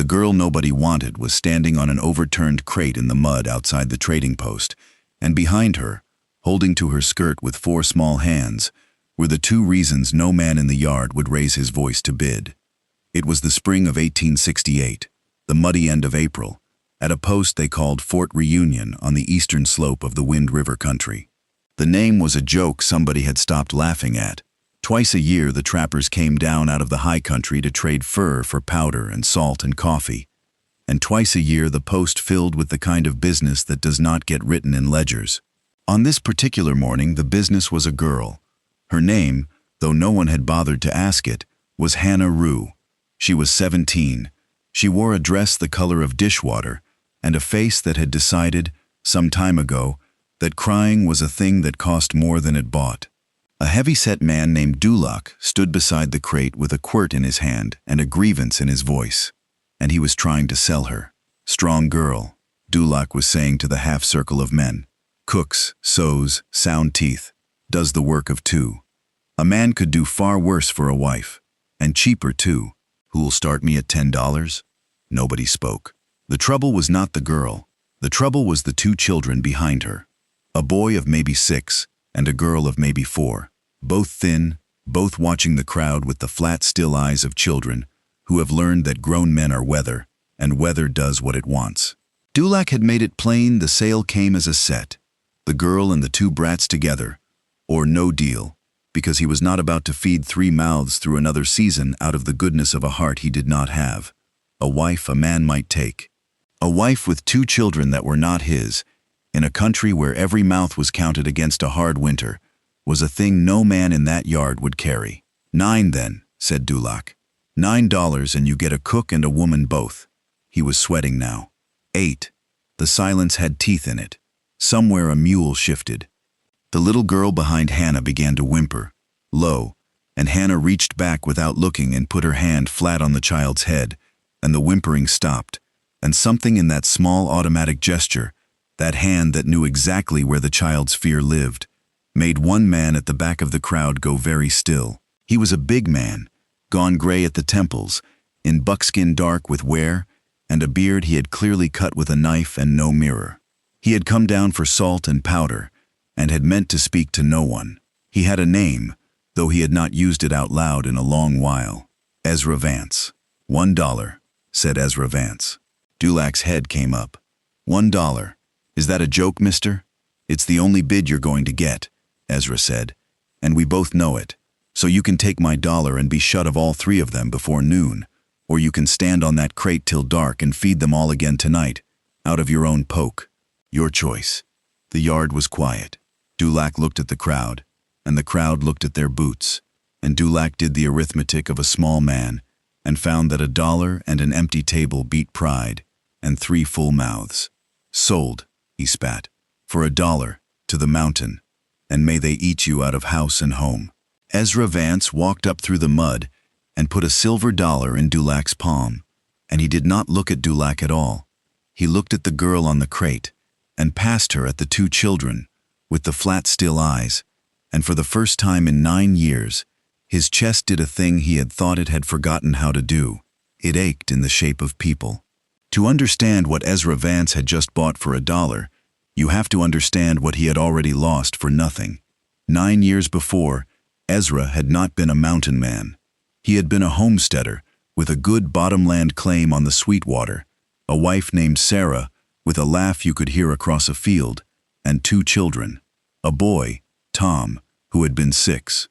girl nobody wanted was standing on an overturned crate in the mud outside the trading post, and behind her, holding to her skirt with 4 small hands, were the 2 reasons no man in the yard would raise his voice to bid. It was the spring of 1868, the muddy end of April, at a post they called Fort Reunion on the eastern slope of the Wind River country. The name was a joke somebody had stopped laughing at. Twice a year the trappers came down out of the high country to trade fur for powder and salt and coffee. And twice a year the post filled with the kind of business that does not get written in ledgers. On this particular morning the business was a girl. Her name, though no one had bothered to ask it, was Hannah Rue. She was 17. She wore a dress the color of dishwater and a face that had decided, some time ago, that crying was a thing that cost more than it bought. A heavy-set man named Dulac stood beside the crate with a quirt in his hand and a grievance in his voice, and he was trying to sell her. "Strong girl," Dulac was saying to the half-circle of men. "Cooks, sews, sound teeth, does the work of 2. A man could do far worse for a wife, and cheaper too. Who'll start me at $10? Nobody spoke. The trouble was not the girl. The trouble was the 2 children behind her. A boy of maybe 6 and a girl of maybe 4, both thin, both watching the crowd with the flat, still eyes of children who have learned that grown men are weather, and weather does what it wants. Dulac had made it plain the sale came as a set, the girl and the 2 brats together, or no deal, because he was not about to feed 3 mouths through another season out of the goodness of a heart he did not have. A wife a man might take. A wife with 2 children that were not his, in a country where every mouth was counted against a hard winter, was a thing no man in that yard would carry. "9 then," said Dulac. $9 and you get a cook and a woman both. He was sweating now. 8. The silence had teeth in it. Somewhere a mule shifted. The little girl behind Hannah began to whimper, low, and Hannah reached back without looking and put her hand flat on the child's head, and the whimpering stopped, and something in that small automatic gesture, that hand that knew exactly where the child's fear lived, made one man at the back of the crowd go very still. He was a big man, gone gray at the temples, in buckskin dark with wear, and a beard he had clearly cut with a knife and no mirror. He had come down for salt and powder, and had meant to speak to no one. He had a name, though he had not used it out loud in a long while. Ezra Vance. $1, said Ezra Vance. Dulac's head came up. $1. Is that a joke, mister? It's the only bid you're going to get, Ezra said, and we both know it. So you can take my $1 and be shut of all 3 of them before noon, or you can stand on that crate till dark and feed them all again tonight, out of your own poke. Your choice. The yard was quiet. Dulac looked at the crowd, and the crowd looked at their boots, and Dulac did the arithmetic of a small man, and found that $1 and an empty table beat pride, and 3 full mouths. "Sold," he spat, "for $1, to the mountain, and may they eat you out of house and home." Ezra Vance walked up through the mud and put a silver $1 in Dulac's palm, and he did not look at Dulac at all. He looked at the girl on the crate, and past her at the 2 children, with the flat still eyes, and for the first time in 9 years, his chest did a thing he had thought it had forgotten how to do. It ached in the shape of people. To understand what Ezra Vance had just bought for $1, you have to understand what he had already lost for nothing. 9 years before, Ezra had not been a mountain man. He had been a homesteader with a good bottomland claim on the Sweetwater, a wife named Sarah with a laugh you could hear across a field, and 2 children, a boy, Tom, who had been 6,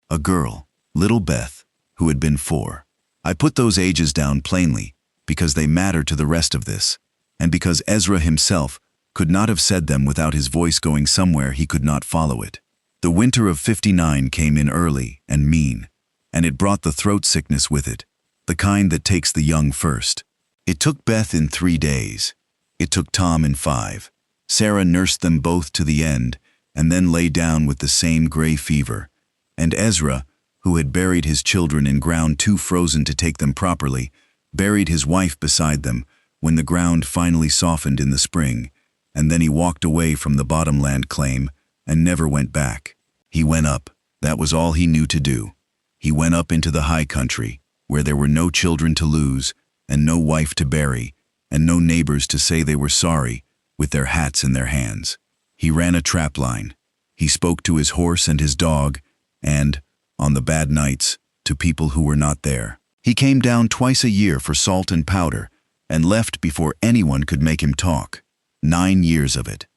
a girl, little Beth, who had been 4. I put those ages down plainly because they matter to the rest of this, and because Ezra himself could not have said them without his voice going somewhere he could not follow it. The winter of '59 came in early and mean, and it brought the throat sickness with it, the kind that takes the young first. It took Beth in 3 days. It took Tom in 5. Sarah nursed them both to the end, and then lay down with the same gray fever. And Ezra, who had buried his children in ground too frozen to take them properly, buried his wife beside them when the ground finally softened in the spring, and then he walked away from the bottomland claim and never went back. He went up. That was all he knew to do. He went up into the high country, where there were no children to lose and no wife to bury, and no neighbors to say they were sorry, with their hats in their hands. He ran a trap line. He spoke to his horse and his dog, and, on the bad nights, to people who were not there. He came down twice a year for salt and powder, and left before anyone could make him talk. 9 years of it.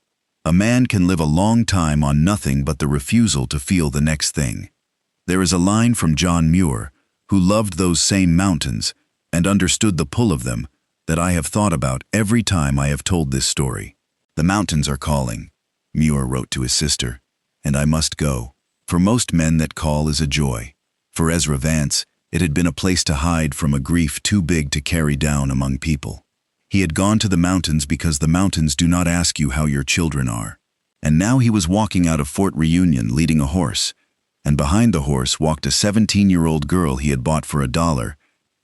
A man can live a long time on nothing but the refusal to feel the next thing. There is a line from John Muir, who loved those same mountains and understood the pull of them, that I have thought about every time I have told this story. The mountains are calling, Muir wrote to his sister, and I must go. For most men that call is a joy. For Ezra Vance, it had been a place to hide from a grief too big to carry down among people. He had gone to the mountains because the mountains do not ask you how your children are. And now he was walking out of Fort Reunion leading a horse, and behind the horse walked a 17-year-old girl he had bought for $1,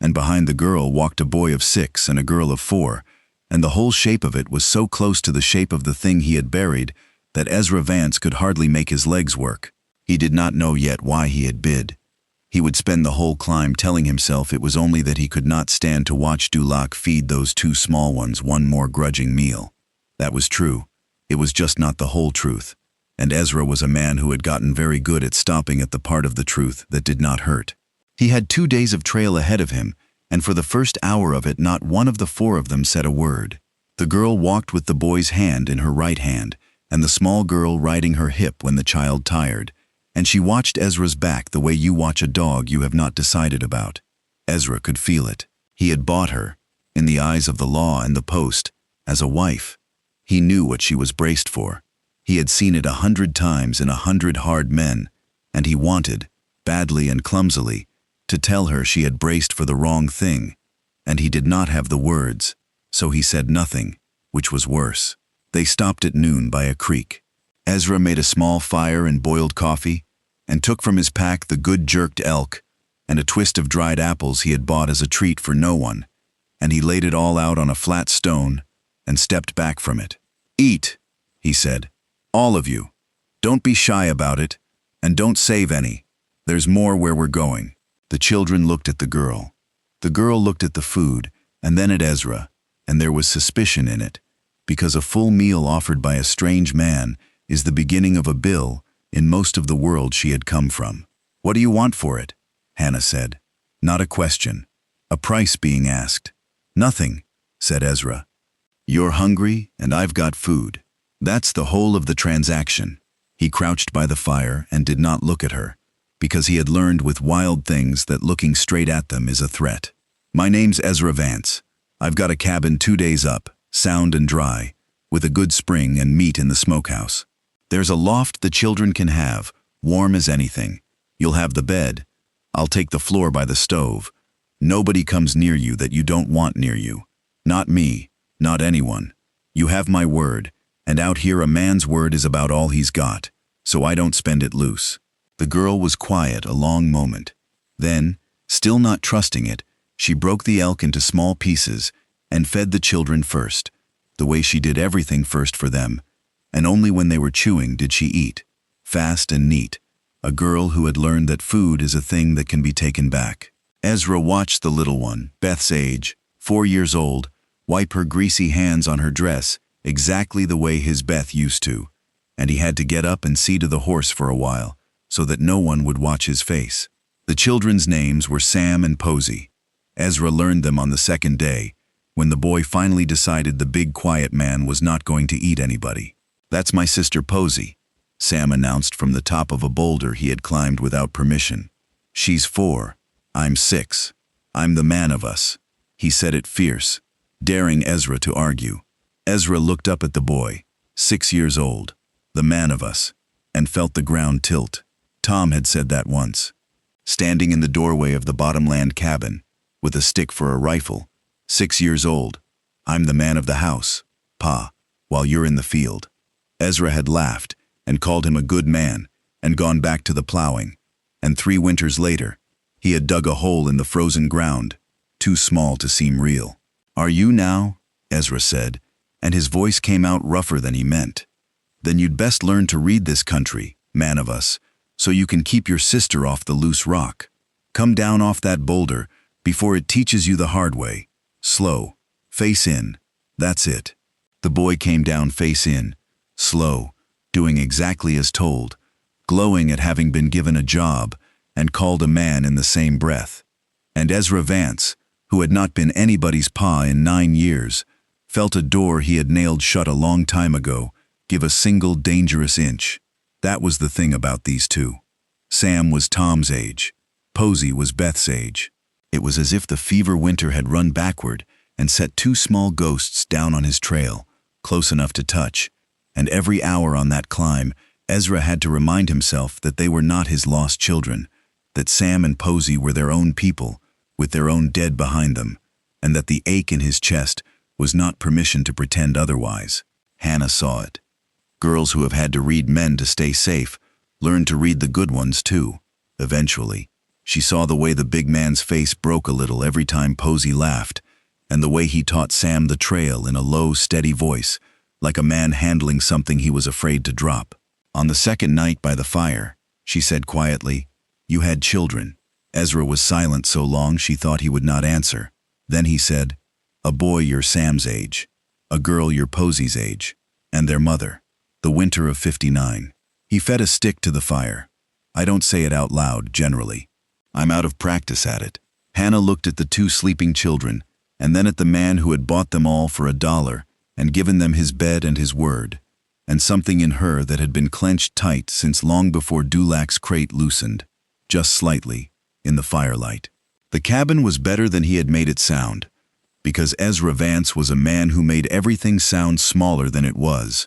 and behind the girl walked a boy of 6 and a girl of 4, and the whole shape of it was so close to the shape of the thing he had buried that Ezra Vance could hardly make his legs work. He did not know yet why he had bid. He would spend the whole climb telling himself it was only that he could not stand to watch Dulac feed those 2 small ones one more grudging meal. That was true. It was just not the whole truth. And Ezra was a man who had gotten very good at stopping at the part of the truth that did not hurt. He had 2 days of trail ahead of him, and for the first hour of it not one of the 4 of them said a word. The girl walked with the boy's hand in her right hand, and the small girl riding her hip when the child tired, and she watched Ezra's back the way you watch a dog you have not decided about. Ezra could feel it. He had bought her, in the eyes of the law and the post, as a wife. He knew what she was braced for. He had seen it 100 times in 100 hard men, and he wanted, badly and clumsily, to tell her she had braced for the wrong thing, and he did not have the words, so he said nothing, which was worse. They stopped at noon by a creek. Ezra made a small fire and boiled coffee, and took from his pack the good jerked elk and a twist of dried apples he had bought as a treat for no one, and he laid it all out on a flat stone and stepped back from it. "Eat," he said, "all of you. Don't be shy about it, and don't save any. There's more where we're going." The children looked at the girl. The girl looked at the food, and then at Ezra, and there was suspicion in it, because a full meal offered by a strange man is the beginning of a bill in most of the world she had come from. "What do you want for it?" Hannah said. Not a question. A price being asked. "Nothing," said Ezra. "You're hungry, and I've got food. That's the whole of the transaction." He crouched by the fire and did not look at her, because he had learned with wild things that looking straight at them is a threat. "My name's Ezra Vance. I've got a cabin 2 days up, sound and dry, with a good spring and meat in the smokehouse. There's a loft the children can have, warm as anything. You'll have the bed. I'll take the floor by the stove. Nobody comes near you that you don't want near you. Not me, not anyone. You have my word, and out here a man's word is about all he's got, so I don't spend it loose." The girl was quiet a long moment. Then, still not trusting it, she broke the elk into small pieces and fed the children first, the way she did everything first for them, and only when they were chewing did she eat, fast and neat, a girl who had learned that food is a thing that can be taken back. Ezra watched the little one, Beth's age, 4 years old, wipe her greasy hands on her dress exactly the way his Beth used to, and he had to get up and see to the horse for a while, so that no one would watch his face. The children's names were Sam and Posy. Ezra learned them on the 2nd day, when the boy finally decided the big quiet man was not going to eat anybody. "That's my sister Posy," Sam announced from the top of a boulder he had climbed without permission. "She's 4. I'm 6. I'm the man of us." He said it fierce, daring Ezra to argue. Ezra looked up at the boy, 6 years old, the man of us, and felt the ground tilt. Tom had said that once. Standing in the doorway of the bottomland cabin, with a stick for a rifle, 6 years old. "I'm the man of the house, Pa, while you're in the field." Ezra had laughed and called him a good man and gone back to the plowing, and 3 winters later, he had dug a hole in the frozen ground, too small to seem real. "Are you now?" Ezra said, and his voice came out rougher than he meant. "Then you'd best learn to read this country, man of us, so you can keep your sister off the loose rock. Come down off that boulder before it teaches you the hard way. Slow. Face in. That's it. The boy came down face in. Slow. Doing exactly as told. Glowing at having been given a job, and called a man in the same breath. And Ezra Vance, who had not been anybody's pa in 9 years, felt a door he had nailed shut a long time ago give a single dangerous inch. That was the thing about these two. Sam was Tom's age. Posy was Beth's age. It was as if the fever winter had run backward and set 2 small ghosts down on his trail, close enough to touch, and every hour on that climb, Ezra had to remind himself that they were not his lost children, that Sam and Posy were their own people, with their own dead behind them, and that the ache in his chest was not permission to pretend otherwise. Hannah saw it. Girls who have had to read men to stay safe learn to read the good ones too, eventually. She saw the way the big man's face broke a little every time Posy laughed, and the way he taught Sam the trail in a low, steady voice, like a man handling something he was afraid to drop. On the second night by the fire, she said quietly, "You had children." Ezra was silent so long she thought he would not answer. Then he said, "A boy your Sam's age, a girl your Posy's age, and their mother, the winter of '59. He fed a stick to the fire. I don't say it out loud, generally. I'm out of practice at it. Hannah looked at the 2 sleeping children, and then at the man who had bought them all for $1 and given them his bed and his word, and something in her that had been clenched tight since long before Dulac's crate loosened, just slightly, in the firelight. The cabin was better than he had made it sound, because Ezra Vance was a man who made everything sound smaller than it was.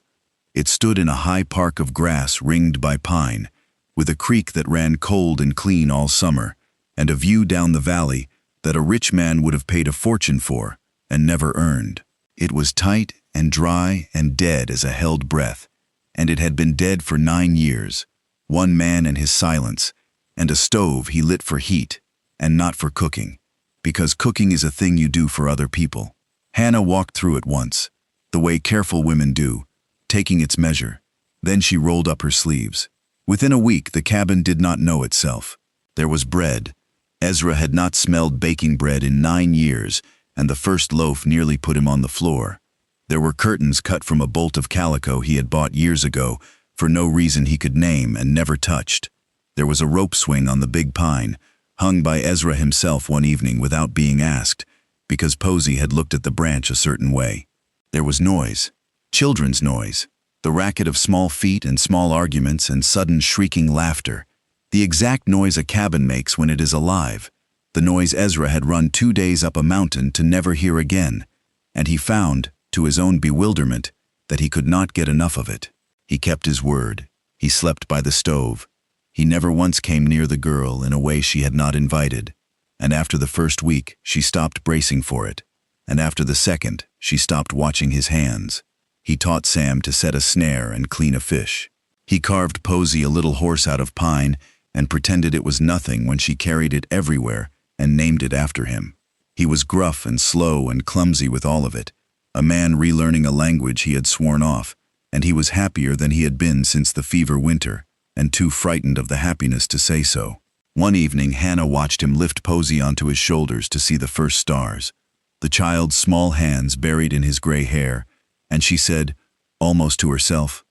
It stood in a high park of grass ringed by pine, with a creek that ran cold and clean all summer, and a view down the valley that a rich man would have paid a fortune for and never earned. It was tight and dry and dead as a held breath, and it had been dead for 9 years. 1 man and his silence, and a stove he lit for heat, and not for cooking, because cooking is a thing you do for other people. Hannah walked through it once, the way careful women do, taking its measure. Then she rolled up her sleeves. Within a week, the cabin did not know itself. There was bread. Ezra had not smelled baking bread in 9 years, and the first loaf nearly put him on the floor. There were curtains cut from a bolt of calico he had bought years ago for no reason he could name and never touched. There was a rope swing on the big pine, hung by Ezra himself one evening without being asked, because Posy had looked at the branch a certain way. There was noise. Children's noise, the racket of small feet and small arguments and sudden shrieking laughter, the exact noise a cabin makes when it is alive, the noise Ezra had run 2 days up a mountain to never hear again, and he found, to his own bewilderment, that he could not get enough of it. He kept his word. He slept by the stove. He never once came near the girl in a way she had not invited, and after the first week she stopped bracing for it, and after the second she stopped watching his hands. He taught Sam to set a snare and clean a fish. He carved Posy a little horse out of pine and pretended it was nothing when she carried it everywhere and named it after him. He was gruff and slow and clumsy with all of it, a man relearning a language he had sworn off, and he was happier than he had been since the fever winter, and too frightened of the happiness to say so. One evening, Hannah watched him lift Posy onto his shoulders to see the first stars, the child's small hands buried in his gray hair, and she said, almost to herself,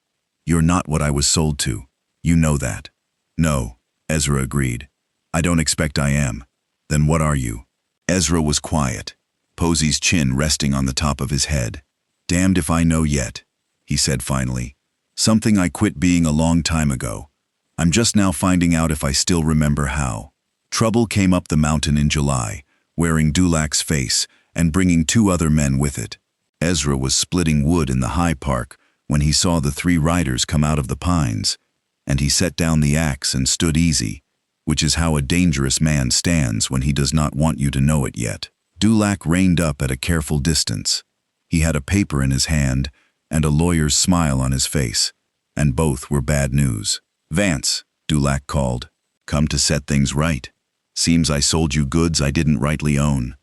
"You're not what I was sold to. You know that." "No," Ezra agreed. "I don't expect I am." "Then what are you?" Ezra was quiet, Posy's chin resting on the top of his head. "Damned if I know yet," he said finally. "Something I quit being a long time ago. I'm just now finding out if I still remember how." Trouble came up the mountain in July, wearing Dulac's face and bringing 2 other men with it. Ezra was splitting wood in the high park when he saw the 3 riders come out of the pines, and he set down the axe and stood easy, which is how a dangerous man stands when he does not want you to know it yet. Dulac reined up at a careful distance. He had a paper in his hand and a lawyer's smile on his face, and both were bad news. "Vance," Dulac called, "come to set things right. Seems I sold you goods I didn't rightly own."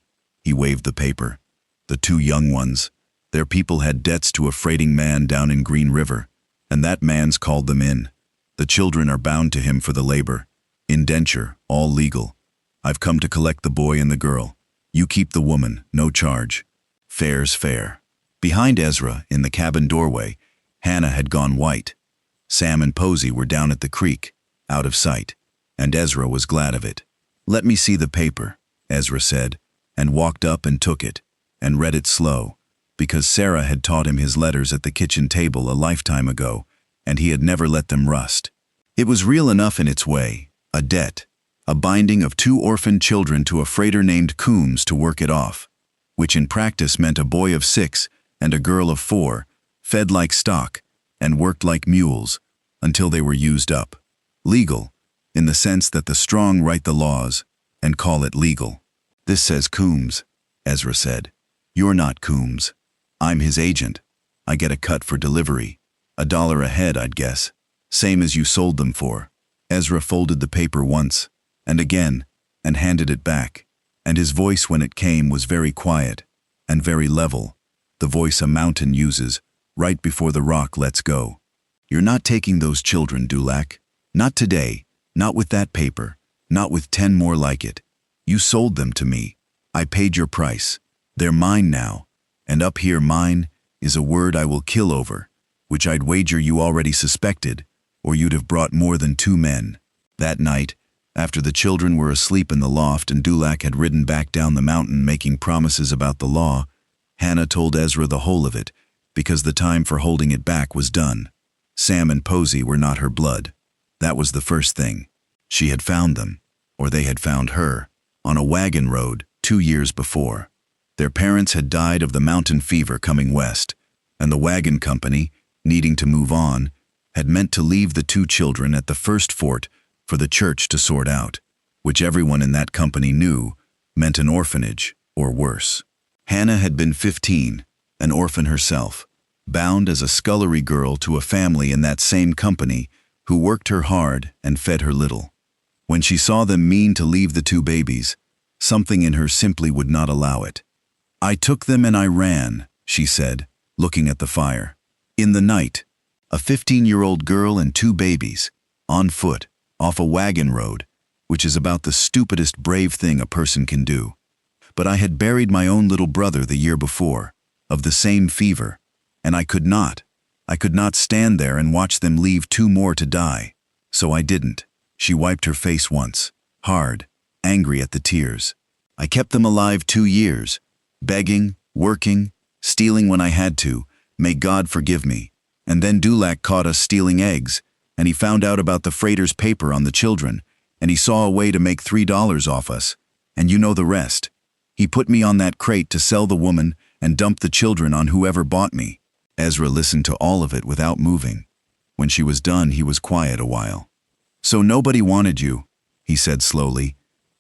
He waved the paper. "The 2 young ones. Their people had debts to a freighting man down in Green River, and that man's called them in. The children are bound to him for the labor. Indenture, all legal. I've come to collect the boy and the girl. You keep the woman, no charge. Fair's fair. Behind Ezra, in the cabin doorway, Hannah had gone white. Sam and Posy were down at the creek, out of sight, and Ezra was glad of it. "Let me see the paper," Ezra said, and walked up and took it, and read it slow, because Sarah had taught him his letters at the kitchen table a lifetime ago, and he had never let them rust. It was real enough in its way, a debt, a binding of 2 orphaned children to a freighter named Coombs to work it off, which in practice meant a boy of 6 and a girl of 4, fed like stock and worked like mules until they were used up. Legal, in the sense that the strong write the laws and call it legal. "This says Coombs," Ezra said. "You're not Coombs. I'm his agent. I get a cut for delivery. $1 a head, I'd guess. Same as you sold them for." Ezra folded the paper once, and again, and handed it back, and his voice when it came was very quiet, and very level, the voice a mountain uses right before the rock lets go. "You're not taking those children, Dulac. Not today, not with that paper, not with 10 more like it. You sold them to me. I paid your price. They're mine now, and up here mine is a word I will kill over, which I'd wager you already suspected, or you'd have brought more than 2 men. That night, after the children were asleep in the loft and Dulac had ridden back down the mountain making promises about the law, Hannah told Ezra the whole of it, because the time for holding it back was done. Sam and Posy were not her blood. That was the first thing. She had found them, or they had found her, on a wagon road 2 years before. Their parents had died of the mountain fever coming west, and the wagon company, needing to move on, had meant to leave the 2 children at the first fort for the church to sort out, which everyone in that company knew meant an orphanage, or worse. Hannah had been 15, an orphan herself, bound as a scullery girl to a family in that same company who worked her hard and fed her little. When she saw them mean to leave the 2 babies, something in her simply would not allow it. "I took them and I ran," she said, looking at the fire. "In the night, a 15-year-old girl and 2 babies, on foot, off a wagon road, which is about the stupidest brave thing a person can do. But I had buried my own little brother the year before, of the same fever, and I could not stand there and watch them leave 2 more to die. So I didn't." She wiped her face once, hard, angry at the tears. "I kept them alive 2 years, begging, working, stealing when I had to, may God forgive me. And then Dulac caught us stealing eggs, and he found out about the freighter's paper on the children, and he saw a way to make $3 off us, and you know the rest. He put me on that crate to sell the woman and dump the children on whoever bought me." Ezra listened to all of it without moving. When she was done, he was quiet a while. "So nobody wanted you," he said slowly,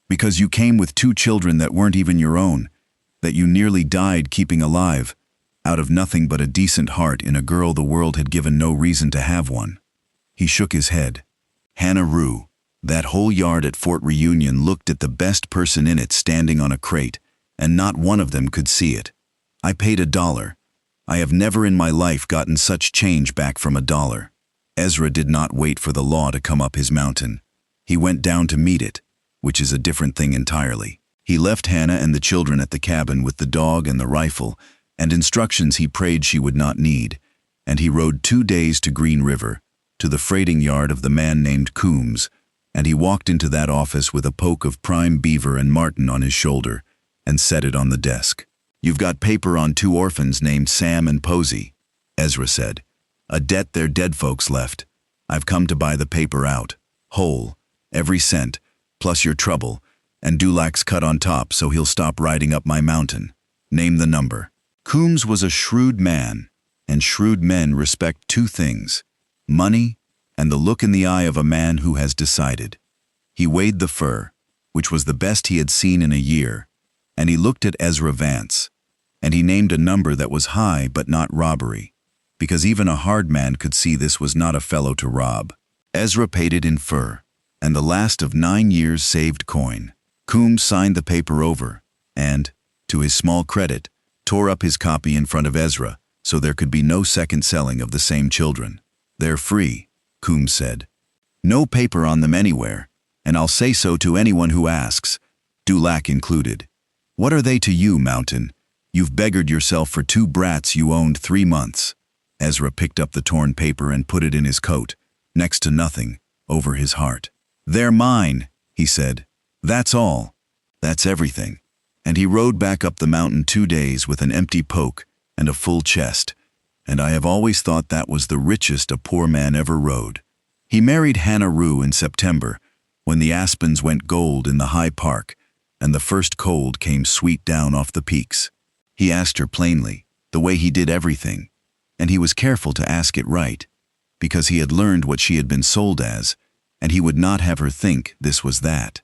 "because you came with 2 children that weren't even your own, that you nearly died keeping alive, out of nothing but a decent heart in a girl the world had given no reason to have one." He shook his head. Hannah Rue, that whole yard at Fort Reunion looked at the best person in it standing on a crate, and not one of them could see it. "I paid $1. I have never in my life gotten such change back from $1. Ezra did not wait for the law to come up his mountain. He went down to meet it, which is a different thing entirely. He left Hannah and the children at the cabin with the dog and the rifle, and instructions he prayed she would not need, and he rode 2 days to Green River, to the freighting yard of the man named Coombs, and he walked into that office with a poke of prime beaver and marten on his shoulder, and set it on the desk. "You've got paper on 2 orphans named Sam and Posy," Ezra said. "A debt their dead folks left. I've come to buy the paper out, whole, every cent, plus your trouble, and Dulac's cut on top so he'll stop riding up my mountain. Name the number." Coombs was a shrewd man, and shrewd men respect 2 things: money and the look in the eye of a man who has decided. He weighed the fur, which was the best he had seen in a year, and he looked at Ezra Vance, and he named a number that was high but not robbery, because even a hard man could see this was not a fellow to rob. Ezra paid it in fur, and the last of 9 years' saved coin. Coombs signed the paper over, and, to his small credit, tore up his copy in front of Ezra, so there could be no second selling of the same children. "They're free," Coombs said. "No paper on them anywhere, and I'll say so to anyone who asks, Dulac included. What are they to you, mountain? You've beggared yourself for 2 brats you owned 3 months. Ezra picked up the torn paper and put it in his coat, next to nothing, over his heart. They're mine, he said. That's all. That's everything. And he rode back up the mountain 2 days with an empty poke and a full chest, and I have always thought that was the richest a poor man ever rode. He married Hannah Rue in September, when the aspens went gold in the high park, and the first cold came sweet down off the peaks. He asked her plainly, the way he did everything, and he was careful to ask it right, because he had learned what she had been sold as, and he would not have her think this was that.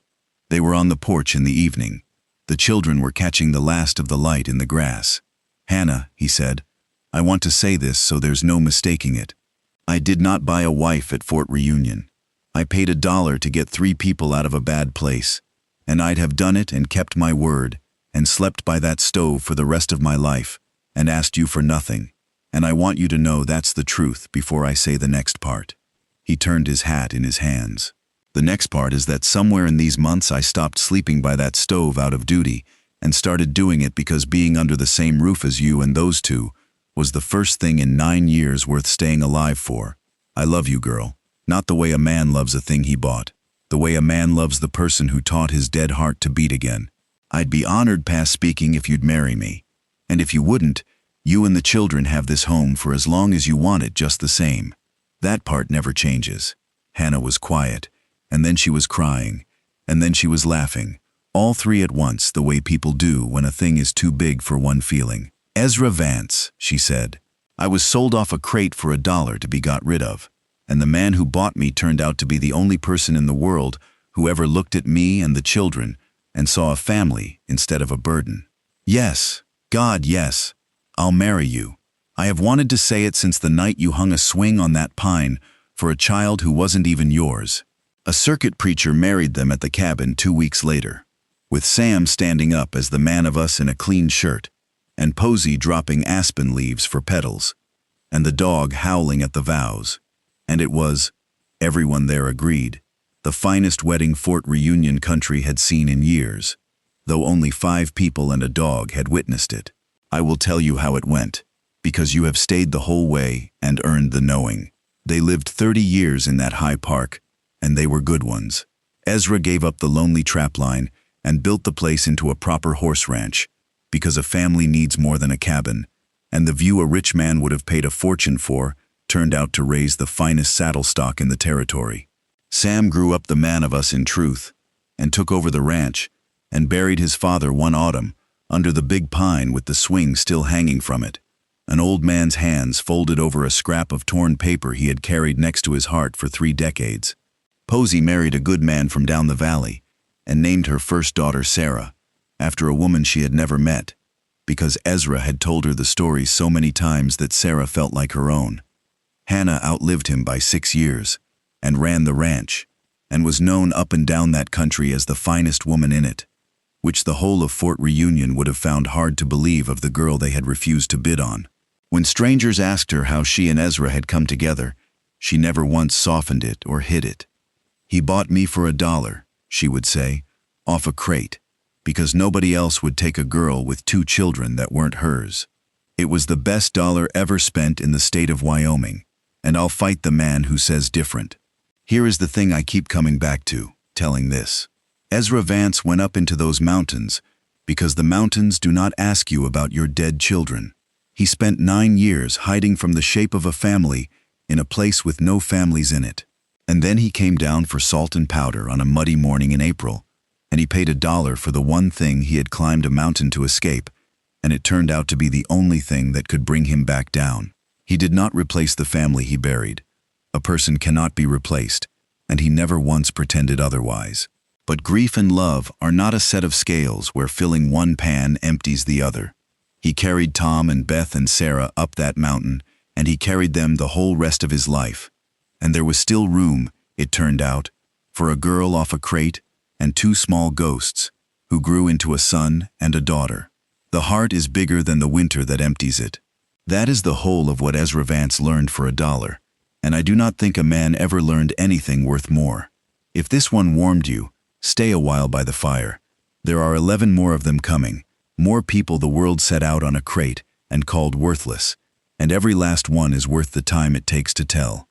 They were on the porch in the evening. The children were catching the last of the light in the grass. Hannah, he said, I want to say this so there's no mistaking it. I did not buy a wife at Fort Reunion. I paid $1 to get 3 people out of a bad place, and I'd have done it and kept my word, and slept by that stove for the rest of my life, and asked you for nothing, and I want you to know that's the truth before I say the next part. He turned his hat in his hands. The next part is that somewhere in these months I stopped sleeping by that stove out of duty and started doing it because being under the same roof as you and those two was the first thing in 9 years worth staying alive for. I love you, girl. Not the way a man loves a thing he bought. The way a man loves the person who taught his dead heart to beat again. I'd be honored past speaking if you'd marry me. And if you wouldn't, you and the children have this home for as long as you want it just the same. That part never changes. Hannah was quiet, and then she was crying, and then she was laughing, all 3 at once the way people do when a thing is too big for one feeling. Ezra Vance, she said. I was sold off a crate for $1 to be got rid of, and the man who bought me turned out to be the only person in the world who ever looked at me and the children and saw a family instead of a burden. Yes, God, yes, I'll marry you. I have wanted to say it since the night you hung a swing on that pine for a child who wasn't even yours. A circuit preacher married them at the cabin 2 weeks later, with Sam standing up as the man of us in a clean shirt, and Posy dropping aspen leaves for petals, and the dog howling at the vows. And it was, everyone there agreed, the finest wedding Fort Reunion country had seen in years, though only 5 people and a dog had witnessed it. I will tell you how it went, because you have stayed the whole way and earned the knowing. They lived 30 years in that high park, and they were good ones. Ezra gave up the lonely trapline and built the place into a proper horse ranch, because a family needs more than a cabin, and the view a rich man would have paid a fortune for turned out to raise the finest saddle stock in the territory. Sam grew up the man of us in truth, and took over the ranch, and buried his father one autumn under the big pine with the swing still hanging from it, an old man's hands folded over a scrap of torn paper he had carried next to his heart for 3 decades. Posy married a good man from down the valley, and named her first daughter Sarah, after a woman she had never met, because Ezra had told her the story so many times that Sarah felt like her own. Hannah outlived him by 6 years, and ran the ranch, and was known up and down that country as the finest woman in it, which the whole of Fort Reunion would have found hard to believe of the girl they had refused to bid on. When strangers asked her how she and Ezra had come together, she never once softened it or hid it. He bought me for $1, she would say, off a crate, because nobody else would take a girl with 2 children that weren't hers. It was the best dollar ever spent in the state of Wyoming, and I'll fight the man who says different. Here is the thing I keep coming back to, telling this. Ezra Vance went up into those mountains because the mountains do not ask you about your dead children. He spent 9 years hiding from the shape of a family in a place with no families in it. And then he came down for salt and powder on a muddy morning in April, and he paid $1 for the one thing he had climbed a mountain to escape, and it turned out to be the only thing that could bring him back down. He did not replace the family he buried. A person cannot be replaced, and he never once pretended otherwise. But grief and love are not a set of scales where filling one pan empties the other. He carried Tom and Beth and Sarah up that mountain, and he carried them the whole rest of his life. And there was still room, it turned out, for a girl off a crate and 2 small ghosts, who grew into a son and a daughter. The heart is bigger than the winter that empties it. That is the whole of what Ezra Vance learned for $1, and I do not think a man ever learned anything worth more. If this one warmed you, stay a while by the fire. There are 11 more of them coming, more people the world set out on a crate and called worthless, and every last one is worth the time it takes to tell.